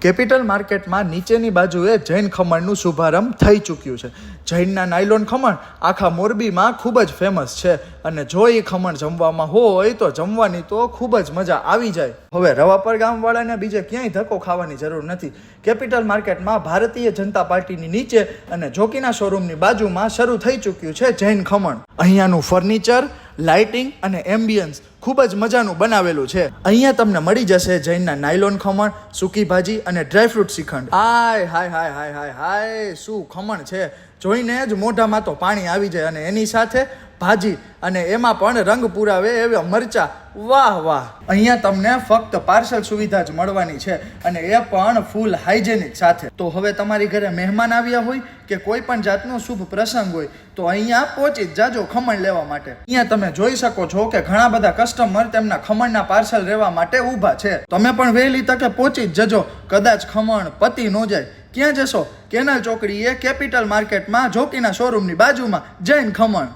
Capital માર્કેટમાં નીચેની બાજુએ જૈન ખમણનું શુભારંભ થઈ ચૂક્યું છે. જૈનના નાયલોન ખમણ આખા મોરબીમાં ખૂબ જ ફેમસ છે અને જો એ ખમણ જમવામાં હોય તો જમવાની તો ખૂબ જ મજા આવી જાય. હવે રવાપર ગામવાળાને બીજે ક્યાંય ધક્કો ખાવાની જરૂર નથી. કેપિટલ માર્કેટમાં ભારતીય જનતા પાર્ટીની નીચે અને જોકીના શોરૂમની બાજુમાં શરૂ થઈ ચૂક્યું છે જૈન ખમણ. અહીંયાનું ફર્નિચર, લાઇટિંગ અને એમ્બિયન્સ ખૂબ જ મજાનું બનાવેલું છે. અહીંયા તમને મળી જશે જૈનના નાયલોન ખમણ, સૂકી ભાજી અને ડ્રાયફ્રૂટ શ્રીખંડ. હાય હાય હાય હાય હાય હાય, શું ખમણ છે! જોઈને જ મોઢામાં તો પાણી આવી જાય. અને એની સાથે ભાજી અને એમાં પણ રંગ પુરાવે એવા મરચા. વાહ વાહ! અહીંયા તમને ફક્ત પાર્સલ સુવિધા જ મળવાની છે અને એ પણ ફૂલ હાઇજેનિક સાથે. તો હવે તમારી ઘરે મહેમાન આવ્યા હોય કે કોઈ પણ જાતનો શુભ પ્રસંગ હોય તો અહીંયા પહોંચી જ જાજો ખમણ લેવા માટે. અહીંયા તમે જોઈ શકો છો કે ઘણા બધા કસ્ટમર તેમના ખમણના પાર્સલ લેવા માટે ઊભા છે. તમે પણ વહેલી તકે પહોંચી જ જજો. કદાચ ખમણ પતી ન જાય. ક્યાં જશો? કેનાલ ચોકડીએ કેપિટલ માર્કેટમાં જોકીના શોરૂમની બાજુમાં જૈન ખમણ.